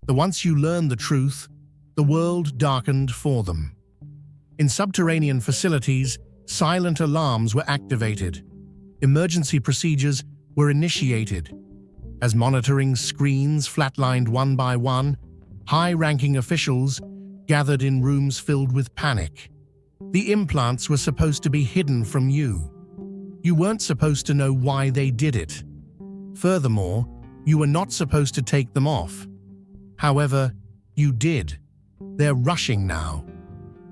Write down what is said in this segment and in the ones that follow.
Once you learned the truth, the world darkened for them. In subterranean facilities, silent alarms were activated. Emergency procedures were initiated. As monitoring screens flatlined one by one, high-ranking officials gathered in rooms filled with panic. The implants were supposed to be hidden from you. You weren't supposed to know why they did it. Furthermore, you were not supposed to take them off. However, you did. They're rushing now.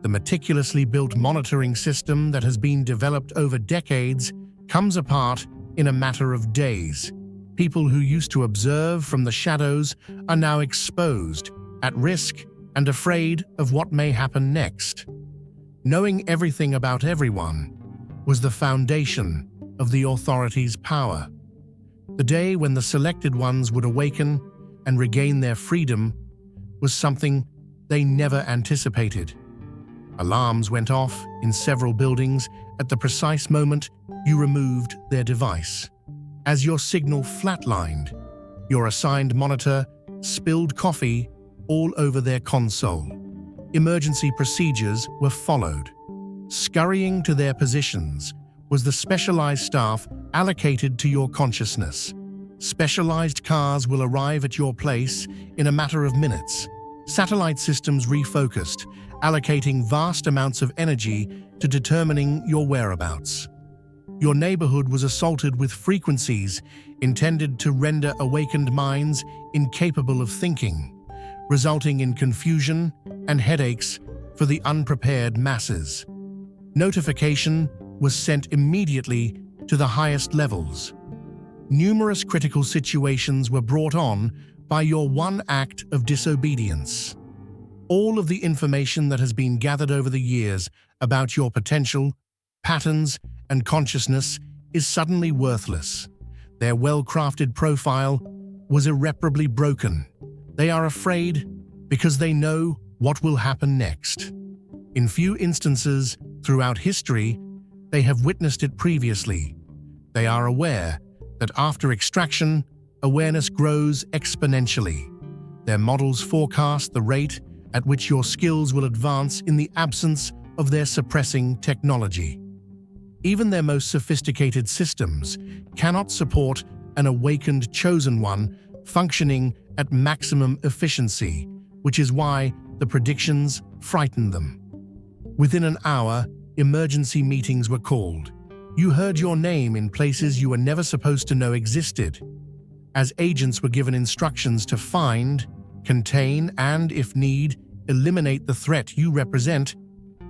The meticulously built monitoring system that has been developed over decades comes apart in a matter of days. People who used to observe from the shadows are now exposed, at risk, and afraid of what may happen next. Knowing everything about everyone was the foundation of the authorities' power. The day when the selected ones would awaken and regain their freedom was something they never anticipated. Alarms went off in several buildings at the precise moment you removed their device. As your signal flatlined, your assigned monitor spilled coffee all over their console. Emergency procedures were followed. Scurrying to their positions was the specialized staff allocated to your consciousness. Specialized cars will arrive at your place in a matter of minutes. Satellite systems refocused, allocating vast amounts of energy to determining your whereabouts. Your neighborhood was assaulted with frequencies intended to render awakened minds incapable of thinking, resulting in confusion and headaches for the unprepared masses. Notification was sent immediately to the highest levels. Numerous critical situations were brought on by your one act of disobedience. All of the information that has been gathered over the years about your potential, patterns, and consciousness is suddenly worthless. Their well-crafted profile was irreparably broken. They are afraid because they know what will happen next. In few instances throughout history, they have witnessed it previously. They are aware that after extraction, awareness grows exponentially. Their models forecast the rate at which your skills will advance in the absence of their suppressing technology. Even their most sophisticated systems cannot support an awakened chosen one functioning at maximum efficiency, which is why the predictions frighten them. Within an hour, emergency meetings were called. You heard your name in places you were never supposed to know existed. As agents were given instructions to find, contain, and, if need, eliminate the threat you represent,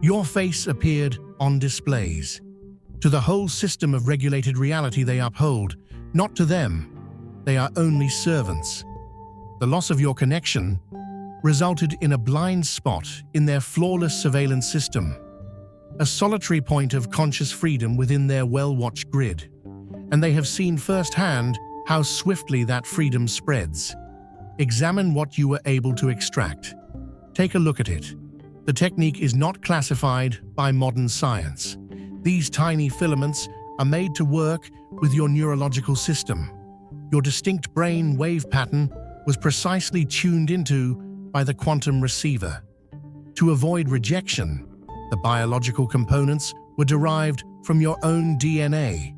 your face appeared on displays. To the whole system of regulated reality they uphold, not to them. They are only servants. The loss of your connection resulted in a blind spot in their flawless surveillance system, a solitary point of conscious freedom within their well-watched grid. And they have seen firsthand how swiftly that freedom spreads. Examine what you were able to extract. Take a look at it. The technique is not classified by modern science. These tiny filaments are made to work with your neurological system. Your distinct brain wave pattern was precisely tuned into by the quantum receiver. To avoid rejection, the biological components were derived from your own DNA.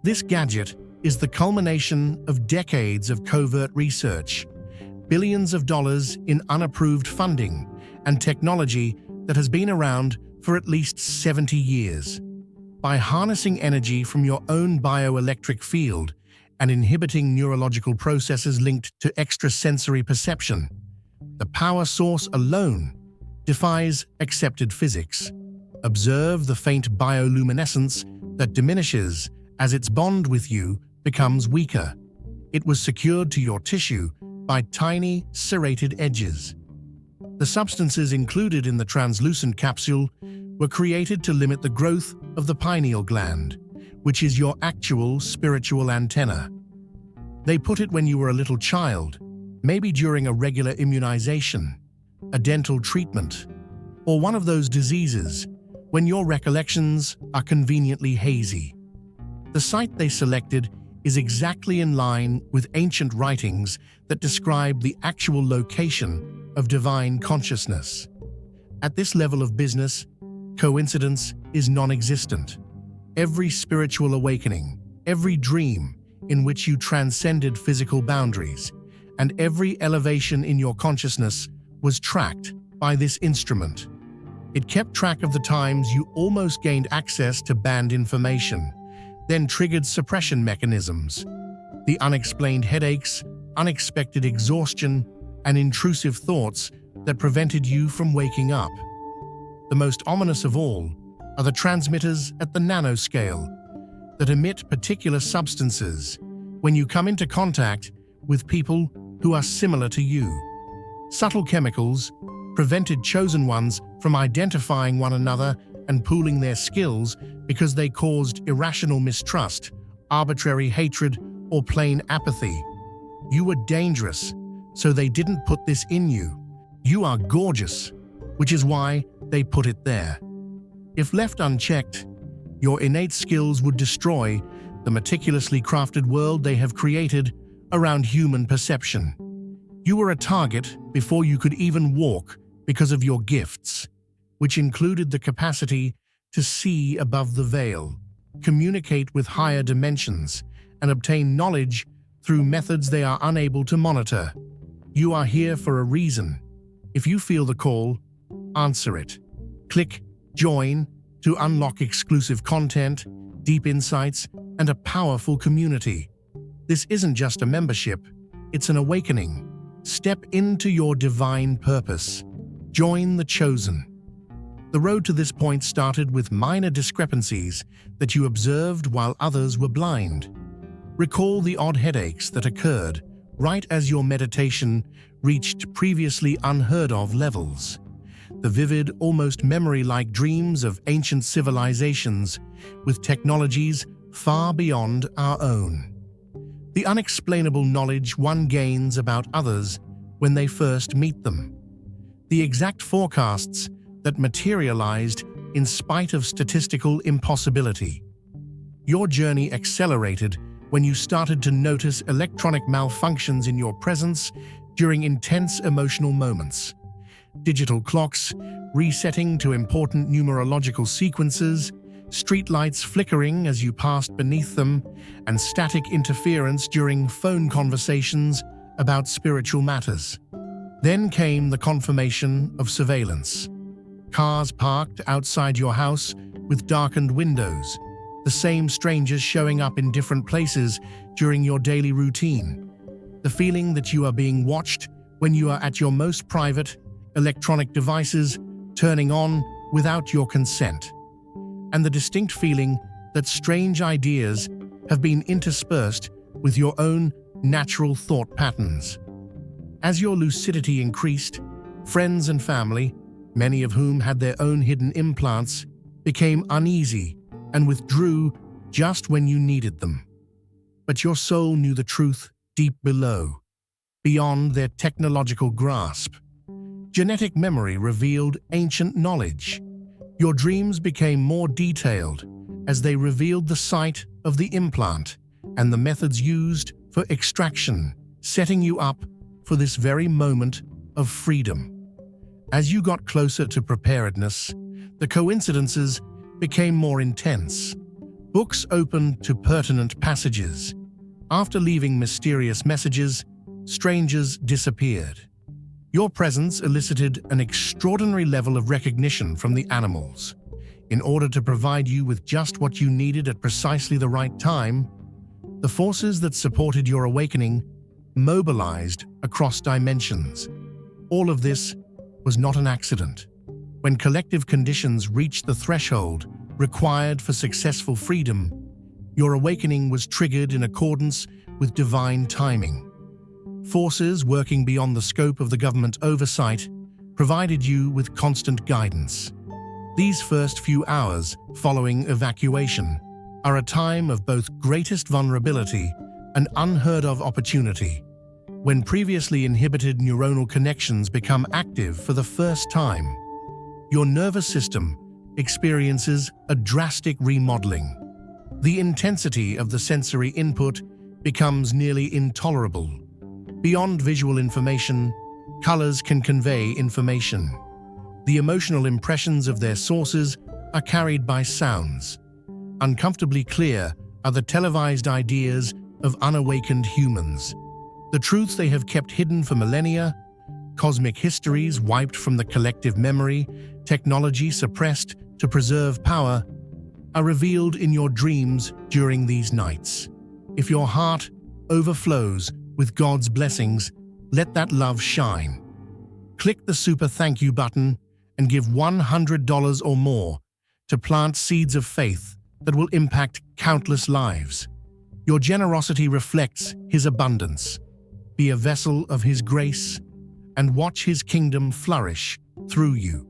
This gadget is the culmination of decades of covert research, billions of dollars in unapproved funding, and technology that has been around for at least 70 years. By harnessing energy from your own bioelectric field and inhibiting neurological processes linked to extrasensory perception, the power source alone defies accepted physics. Observe the faint bioluminescence that diminishes as its bond with you becomes weaker. It was secured to your tissue by tiny, serrated edges. The substances included in the translucent capsule were created to limit the growth of the pineal gland, which is your actual spiritual antenna. They put it when you were a little child, maybe during a regular immunization, a dental treatment, or one of those diseases when your recollections are conveniently hazy. The site they selected is exactly in line with ancient writings that describe the actual location of divine consciousness. At this level of business, coincidence is non-existent. Every spiritual awakening, every dream in which you transcended physical boundaries, and every elevation in your consciousness was tracked by this instrument. It kept track of the times you almost gained access to banned information, then triggered suppression mechanisms. The unexplained headaches, unexpected exhaustion, and intrusive thoughts that prevented you from waking up. The most ominous of all are the transmitters at the nanoscale that emit particular substances when you come into contact with people who are similar to you. Subtle chemicals prevented chosen ones from identifying one another and pooling their skills because they caused irrational mistrust, arbitrary hatred, or plain apathy. You were dangerous, so they didn't put this in you. You are gorgeous, which is why they put it there. If left unchecked, your innate skills would destroy the meticulously crafted world they have created around human perception. You were a target before you could even walk because of your gifts, which included the capacity to see above the veil, communicate with higher dimensions, and obtain knowledge through methods they are unable to monitor. You are here for a reason. If you feel the call, answer it. Click Join to unlock exclusive content, deep insights, and a powerful community. This isn't just a membership, it's an awakening. Step into your divine purpose. Join the chosen. The road to this point started with minor discrepancies that you observed while others were blind. Recall the odd headaches that occurred right as your meditation reached previously unheard of levels. The vivid, almost memory-like dreams of ancient civilizations with technologies far beyond our own. The unexplainable knowledge one gains about others when they first meet them. The exact forecasts that materialized in spite of statistical impossibility. Your journey accelerated when you started to notice electronic malfunctions in your presence during intense emotional moments. Digital clocks resetting to important numerological sequences, streetlights flickering as you passed beneath them, and static interference during phone conversations about spiritual matters. Then came the confirmation of surveillance. Cars parked outside your house with darkened windows, the same strangers showing up in different places during your daily routine. The feeling that you are being watched when you are at your most private, electronic devices turning on without your consent. And the distinct feeling that strange ideas have been interspersed with your own natural thought patterns. As your lucidity increased, friends and family, many of whom had their own hidden implants, became uneasy and withdrew just when you needed them. But your soul knew the truth deep below, beyond their technological grasp. Genetic memory revealed ancient knowledge. Your dreams became more detailed as they revealed the site of the implant and the methods used for extraction, setting you up for this very moment of freedom. As you got closer to preparedness, the coincidences became more intense. Books opened to pertinent passages. After leaving mysterious messages, strangers disappeared. Your presence elicited an extraordinary level of recognition from the animals. In order to provide you with just what you needed at precisely the right time, the forces that supported your awakening mobilized across dimensions. All of this was not an accident. When collective conditions reached the threshold required for successful freedom, your awakening was triggered in accordance with divine timing. Forces working beyond the scope of the government oversight provided you with constant guidance. These first few hours following evacuation are a time of both greatest vulnerability and unheard-of opportunity, when previously inhibited neuronal connections become active for the first time. Your nervous system experiences a drastic remodeling. The intensity of the sensory input becomes nearly intolerable. Beyond visual information, colors can convey information. The emotional impressions of their sources are carried by sounds. Uncomfortably clear are the televised ideas of unawakened humans. The truths they have kept hidden for millennia, cosmic histories wiped from the collective memory, technology suppressed to preserve power, are revealed in your dreams during these nights. If your heart overflows with God's blessings, let that love shine. Click the super thank you button and give $100 or more to plant seeds of faith that will impact countless lives. Your generosity reflects His abundance. Be a vessel of His grace and watch His kingdom flourish through you.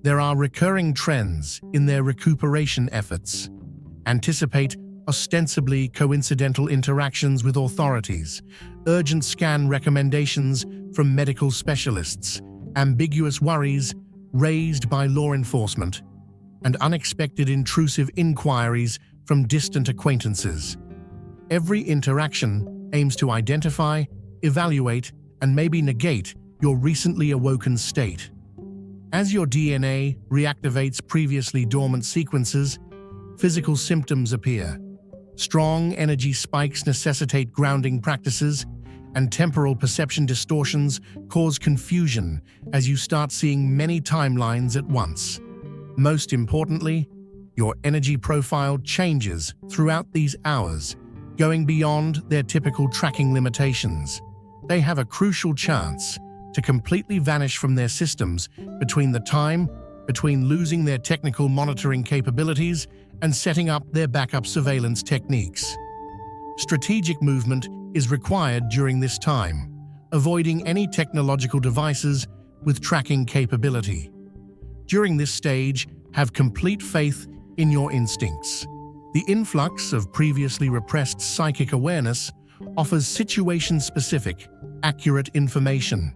There are recurring trends in their recuperation efforts. Anticipate ostensibly coincidental interactions with authorities, urgent scan recommendations from medical specialists, ambiguous worries raised by law enforcement, and unexpected intrusive inquiries from distant acquaintances. Every interaction aims to identify, evaluate, and maybe negate your recently awoken state. As your DNA reactivates previously dormant sequences, physical symptoms appear. Strong energy spikes necessitate grounding practices, and temporal perception distortions cause confusion as you start seeing many timelines at once. Most importantly, your energy profile changes throughout these hours, going beyond their typical tracking limitations. They have a crucial chance to completely vanish from their systems between losing their technical monitoring capabilities and setting up their backup surveillance techniques. Strategic movement is required during this time, avoiding any technological devices with tracking capability. During this stage, have complete faith in your instincts. The influx of previously repressed psychic awareness offers situation-specific, accurate information.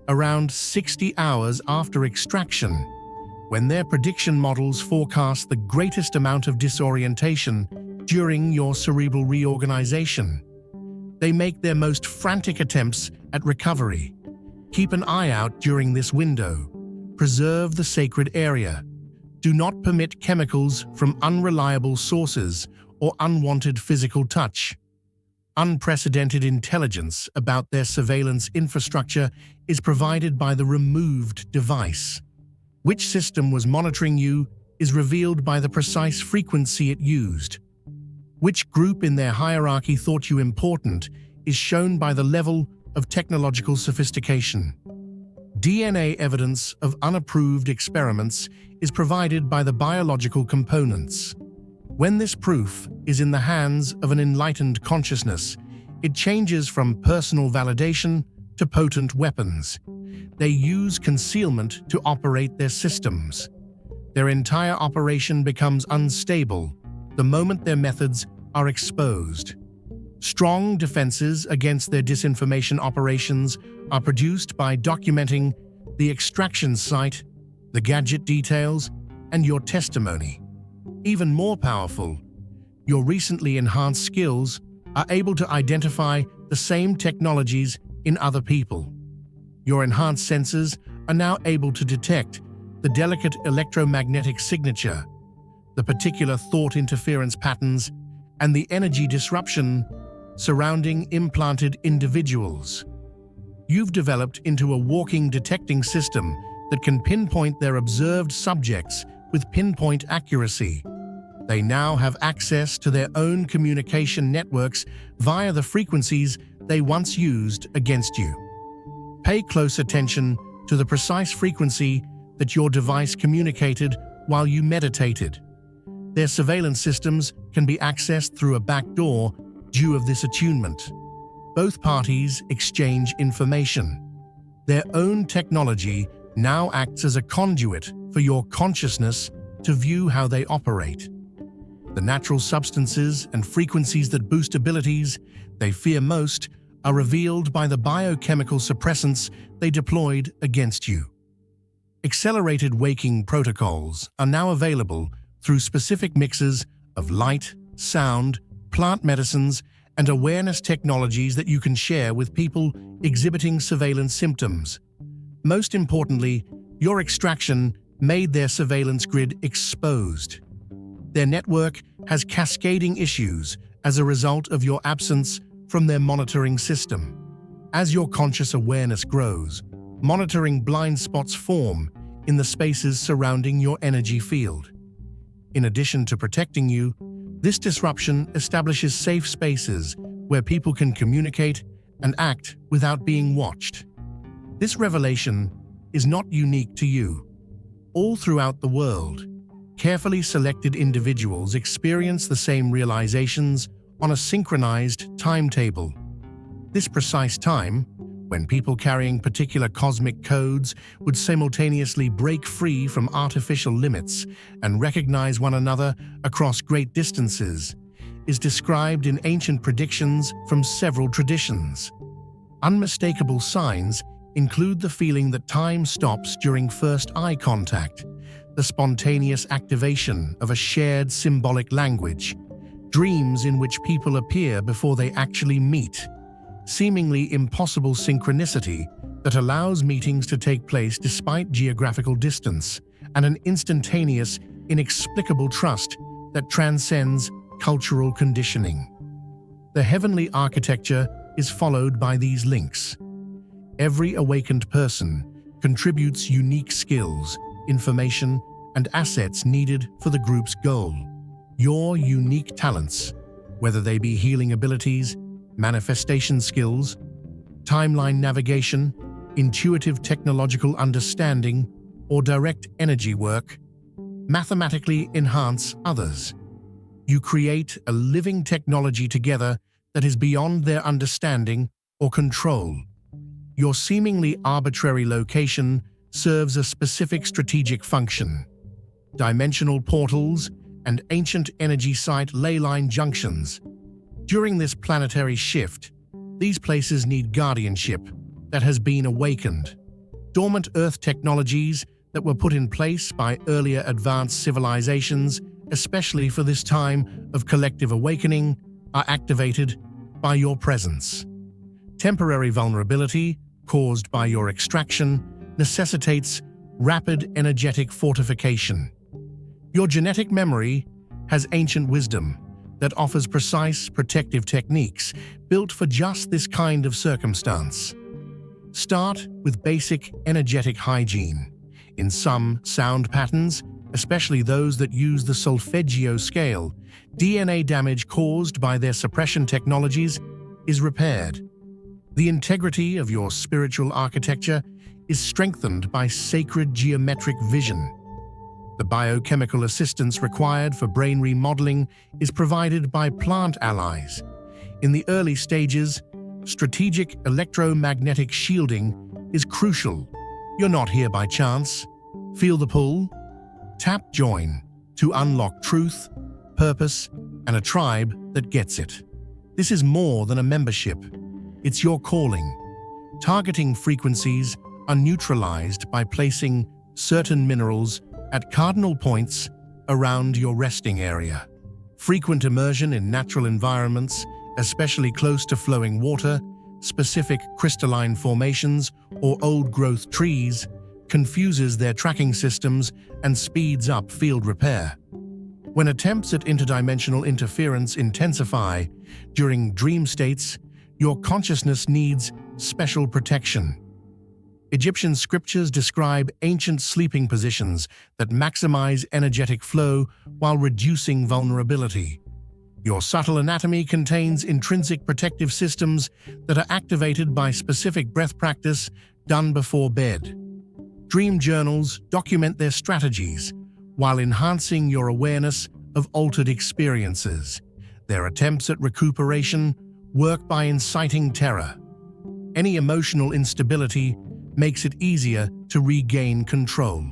Around 60 hours after extraction, when their prediction models forecast the greatest amount of disorientation during your cerebral reorganization, they make their most frantic attempts at recovery. Keep an eye out during this window. Preserve the sacred area. Do not permit chemicals from unreliable sources or unwanted physical touch. Unprecedented intelligence about their surveillance infrastructure is provided by the removed device. Which system was monitoring you is revealed by the precise frequency it used. Which group in their hierarchy thought you important is shown by the level of technological sophistication. DNA evidence of unapproved experiments is provided by the biological components. When this proof is in the hands of an enlightened consciousness, it changes from personal validation to potent weapons. They use concealment to operate their systems. Their entire operation becomes unstable the moment their methods are exposed. Strong defenses against their disinformation operations are produced by documenting the extraction site, the gadget details, and your testimony. Even more powerful, your recently enhanced skills are able to identify the same technologies in other people. Your enhanced senses are now able to detect the delicate electromagnetic signature, the particular thought interference patterns, and the energy disruption surrounding implanted individuals. You've developed into a walking detecting system that can pinpoint their observed subjects with pinpoint accuracy. They now have access to their own communication networks via the frequencies they once used against you. Pay close attention to the precise frequency that your device communicated while you meditated. Their surveillance systems can be accessed through a back door due of this attunement. Both parties exchange information. Their own technology now acts as a conduit for your consciousness to view how they operate. The natural substances and frequencies that boost abilities they fear most are revealed by the biochemical suppressants they deployed against you. Accelerated waking protocols are now available through specific mixes of light, sound, plant medicines, and awareness technologies that you can share with people exhibiting surveillance symptoms. Most importantly, your extraction made their surveillance grid exposed. Their network has cascading issues as a result of your absence from their monitoring system. As your conscious awareness grows, monitoring blind spots form in the spaces surrounding your energy field. In addition to protecting you, this disruption establishes safe spaces where people can communicate and act without being watched. This revelation is not unique to you. All throughout the world, carefully selected individuals experience the same realizations on a synchronized timetable. This precise time, when people carrying particular cosmic codes would simultaneously break free from artificial limits and recognize one another across great distances, is described in ancient predictions from several traditions. Unmistakable signs include the feeling that time stops during first eye contact, the spontaneous activation of a shared symbolic language, dreams in which people appear before they actually meet, seemingly impossible synchronicity that allows meetings to take place despite geographical distance, and an instantaneous, inexplicable trust that transcends cultural conditioning. The heavenly architecture is followed by these links. Every awakened person contributes unique skills, information, and assets needed for the group's goal. Your unique talents, whether they be healing abilities, manifestation skills, timeline navigation, intuitive technological understanding, or direct energy work, mathematically enhance others. You create a living technology together that is beyond their understanding or control. Your seemingly arbitrary location serves a specific strategic function. Dimensional portals and ancient energy site ley line junctions. During this planetary shift, these places need guardianship that has been awakened. Dormant Earth technologies that were put in place by earlier advanced civilizations, especially for this time of collective awakening, are activated by your presence. Temporary vulnerability caused by your extraction necessitates rapid energetic fortification. Your genetic memory has ancient wisdom that offers precise protective techniques built for just this kind of circumstance. Start with basic energetic hygiene. In some sound patterns, especially those that use the solfeggio scale, DNA damage caused by their suppression technologies is repaired. The integrity of your spiritual architecture is strengthened by sacred geometric vision. The biochemical assistance required for brain remodeling is provided by plant allies. In the early stages, strategic electromagnetic shielding is crucial. You're not here by chance. Feel the pull? Tap join to unlock truth, purpose, and a tribe that gets it. This is more than a membership. It's your calling. Targeting frequencies are neutralized by placing certain minerals at cardinal points around your resting area. Frequent immersion in natural environments, especially close to flowing water, specific crystalline formations, or old-growth trees, confuses their tracking systems and speeds up field repair. When attempts at interdimensional interference intensify during dream states, your consciousness needs special protection. Egyptian scriptures describe ancient sleeping positions that maximize energetic flow while reducing vulnerability. Your subtle anatomy contains intrinsic protective systems that are activated by specific breath practice done before bed. Dream journals document their strategies while enhancing your awareness of altered experiences. Their attempts at recuperation work by inciting terror. Any emotional instability makes it easier to regain control.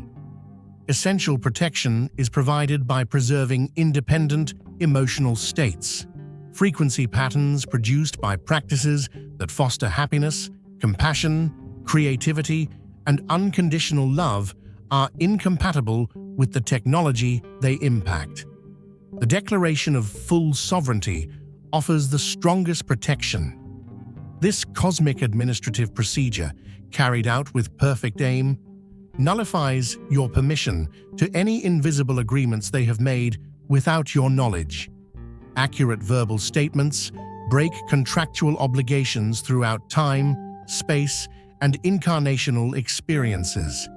Essential protection is provided by preserving independent emotional states. Frequency patterns produced by practices that foster happiness, compassion, creativity, and unconditional love are incompatible with the technology they impact. The declaration of full sovereignty offers the strongest protection. This cosmic administrative procedure, carried out with perfect aim, nullifies your permission to any invisible agreements they have made without your knowledge. Accurate verbal statements break contractual obligations throughout time, space, and incarnational experiences.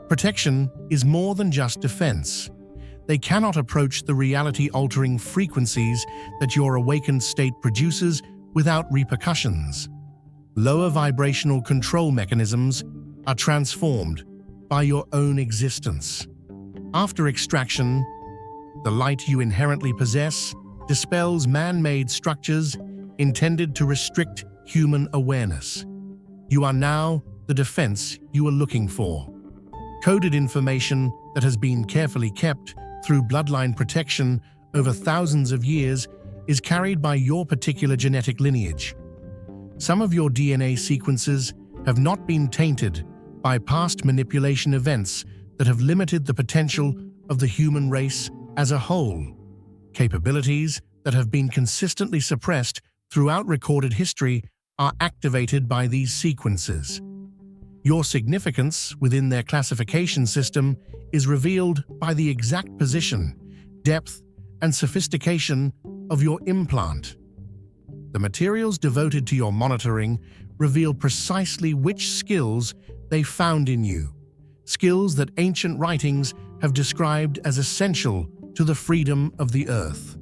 Protection is more than just defense. They cannot approach the reality-altering frequencies that your awakened state produces without repercussions. Lower vibrational control mechanisms are transformed by your own existence. After extraction, the light you inherently possess dispels man-made structures intended to restrict human awareness. You are now the defense you are looking for. Coded information that has been carefully kept through bloodline protection over thousands of years is carried by your particular genetic lineage. Some of your DNA sequences have not been tainted by past manipulation events that have limited the potential of the human race as a whole. Capabilities that have been consistently suppressed throughout recorded history are activated by these sequences. Your significance within their classification system is revealed by the exact position, depth, and sophistication of your implant. The materials devoted to your monitoring reveal precisely which skills they found in you, skills that ancient writings have described as essential to the freedom of the Earth.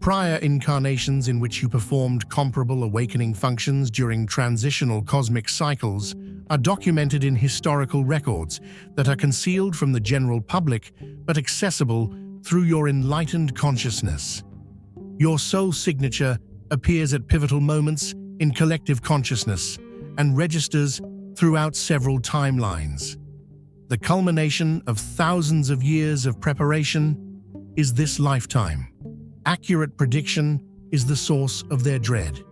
Prior incarnations in which you performed comparable awakening functions during transitional cosmic cycles are documented in historical records that are concealed from the general public but accessible through your enlightened consciousness. Your soul signature appears at pivotal moments in collective consciousness and registers throughout several timelines. The culmination of thousands of years of preparation is this lifetime. Accurate prediction is the source of their dread.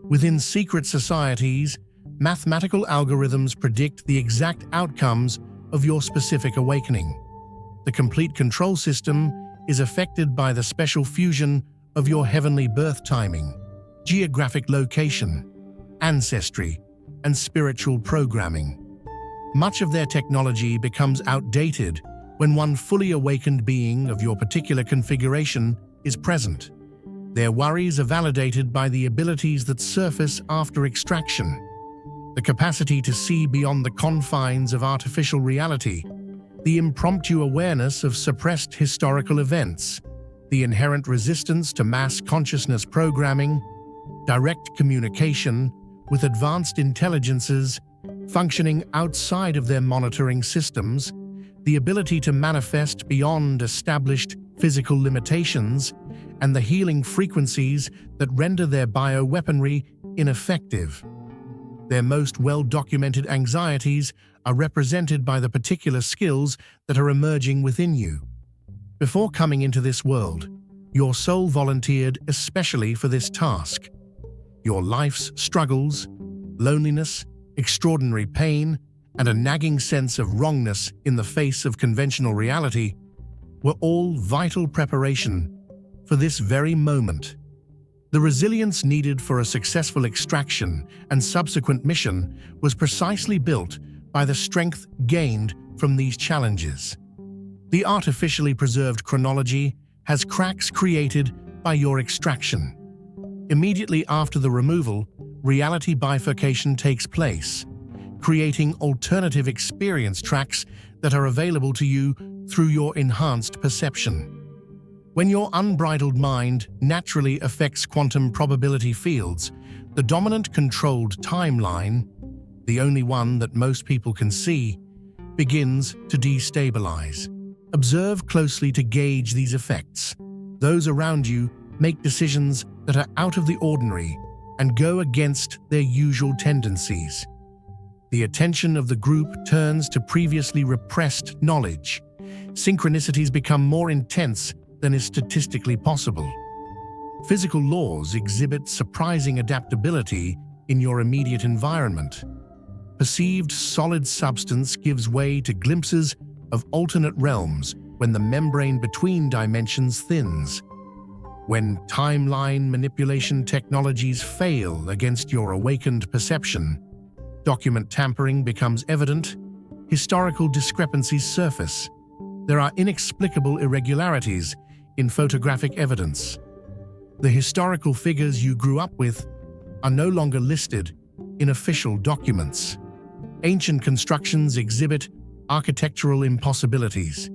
Within secret societies, mathematical algorithms predict the exact outcomes of your specific awakening. The complete control system is affected by the special fusion of your heavenly birth timing, geographic location, ancestry, and spiritual programming. Much of their technology becomes outdated when one fully awakened being of your particular configuration is present. Their worries are validated by the abilities that surface after extraction. The capacity to see beyond the confines of artificial reality, the impromptu awareness of suppressed historical events, the inherent resistance to mass consciousness programming, direct communication with advanced intelligences functioning outside of their monitoring systems, the ability to manifest beyond established physical limitations, and the healing frequencies that render their bioweaponry ineffective. Their most well-documented anxieties are represented by the particular skills that are emerging within you. Before coming into this world, your soul volunteered especially for this task. Your life's struggles, loneliness, extraordinary pain, and a nagging sense of wrongness in the face of conventional reality were all vital preparation for this very moment. The resilience needed for a successful extraction and subsequent mission was precisely built by the strength gained from these challenges. The artificially preserved chronology has cracks created by your extraction. Immediately after the removal, reality bifurcation takes place, creating alternative experience tracks that are available to you through your enhanced perception. When your unbridled mind naturally affects quantum probability fields, the dominant controlled timeline, the only one that most people can see, begins to destabilize. Observe closely to gauge these effects. Those around you make decisions that are out of the ordinary and go against their usual tendencies. The attention of the group turns to previously repressed knowledge. Synchronicities become more intense than is statistically possible. Physical laws exhibit surprising adaptability in your immediate environment. Perceived solid substance gives way to glimpses of alternate realms when the membrane between dimensions thins. When timeline manipulation technologies fail against your awakened perception, document tampering becomes evident, historical discrepancies surface. There are inexplicable irregularities in photographic evidence. The historical figures you grew up with are no longer listed in official documents. Ancient constructions exhibit architectural impossibilities.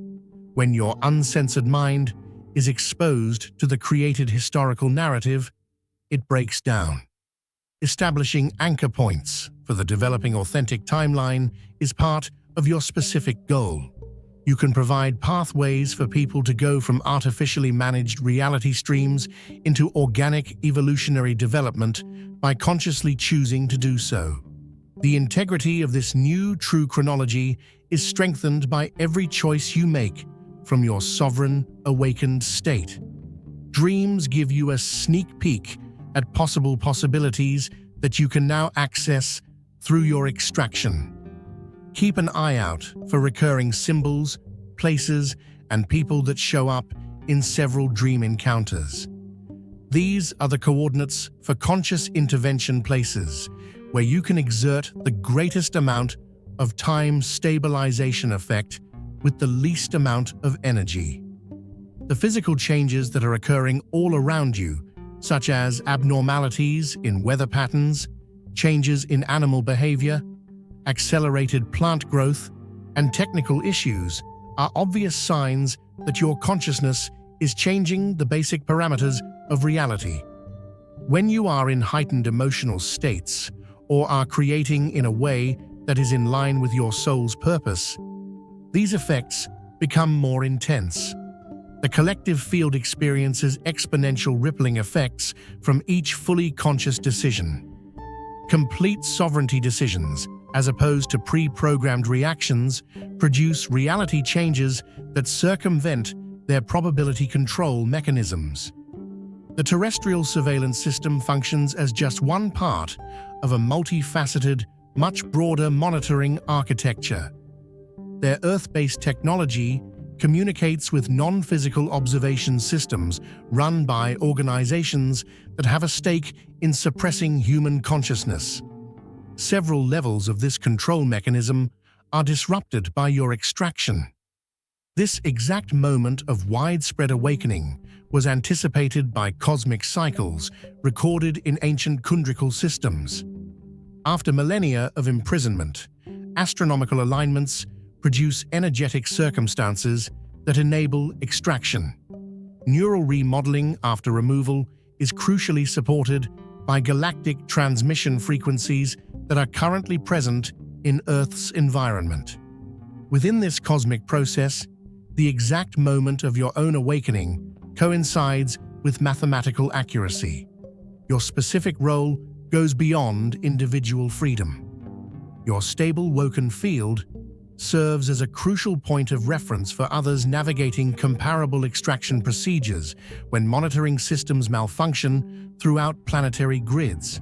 When your uncensored mind is exposed to the created historical narrative, it breaks down. Establishing anchor points for the developing authentic timeline is part of your specific goal. You can provide pathways for people to go from artificially managed reality streams into organic evolutionary development by consciously choosing to do so. The integrity of this new true chronology is strengthened by every choice you make from your sovereign, awakened state. Dreams give you a sneak peek at possible possibilities that you can now access through your extraction. Keep an eye out for recurring symbols, places, and people that show up in several dream encounters. These are the coordinates for conscious intervention places, where you can exert the greatest amount of time stabilization effect with the least amount of energy. The physical changes that are occurring all around you, such as abnormalities in weather patterns, changes in animal behavior, accelerated plant growth, and technical issues, are obvious signs that your consciousness is changing the basic parameters of reality. When you are in heightened emotional states, or are creating in a way that is in line with your soul's purpose, these effects become more intense. The collective field experiences exponential rippling effects from each fully conscious decision. Complete sovereignty decisions, as opposed to pre-programmed reactions, produce reality changes that circumvent their probability control mechanisms. The terrestrial surveillance system functions as just one part of a multifaceted, much broader monitoring architecture. Their Earth-based technology communicates with non-physical observation systems run by organizations that have a stake in suppressing human consciousness. Several levels of this control mechanism are disrupted by your extraction. This exact moment of widespread awakening was anticipated by cosmic cycles recorded in ancient kundrical systems. After millennia of imprisonment, astronomical alignments produce energetic circumstances that enable extraction. Neural remodeling after removal is crucially supported by galactic transmission frequencies that are currently present in Earth's environment. Within this cosmic process, the exact moment of your own awakening coincides with mathematical accuracy. Your specific role goes beyond individual freedom. Your stable woken field serves as a crucial point of reference for others navigating comparable extraction procedures when monitoring systems malfunction throughout planetary grids.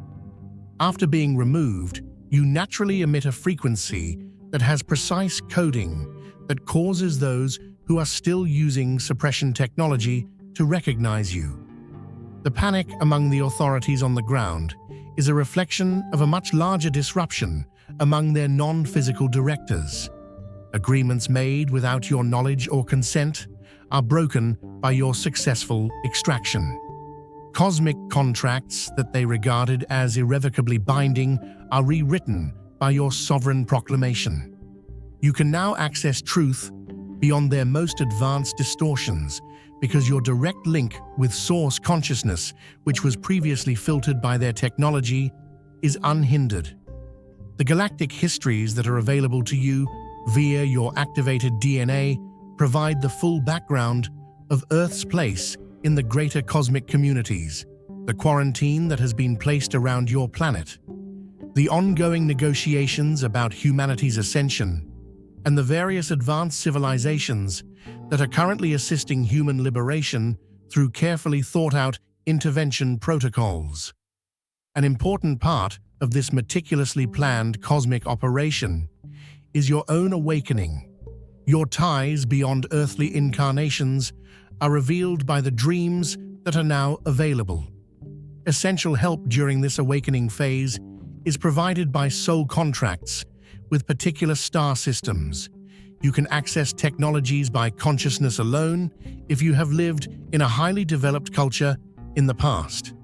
After being removed, you naturally emit a frequency that has precise coding that causes those who are still using suppression technology to recognize you. The panic among the authorities on the ground is a reflection of a much larger disruption among their non-physical directors. Agreements made without your knowledge or consent are broken by your successful extraction. Cosmic contracts that they regarded as irrevocably binding are rewritten by your sovereign proclamation. You can now access truth beyond their most advanced distortions because your direct link with source consciousness, which was previously filtered by their technology, is unhindered. The galactic histories that are available to you via your activated DNA provide the full background of Earth's place in the greater cosmic communities, the quarantine that has been placed around your planet, the ongoing negotiations about humanity's ascension, and the various advanced civilizations that are currently assisting human liberation through carefully thought-out intervention protocols. An important part of this meticulously planned cosmic operation is your own awakening. Your ties beyond earthly incarnations are revealed by the dreams that are now available. Essential help during this awakening phase is provided by soul contracts with particular star systems. You can access technologies by consciousness alone if you have lived in a highly developed culture in the past.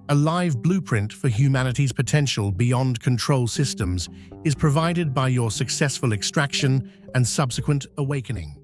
A live blueprint for humanity's potential beyond control systems is provided by your successful extraction and subsequent awakening.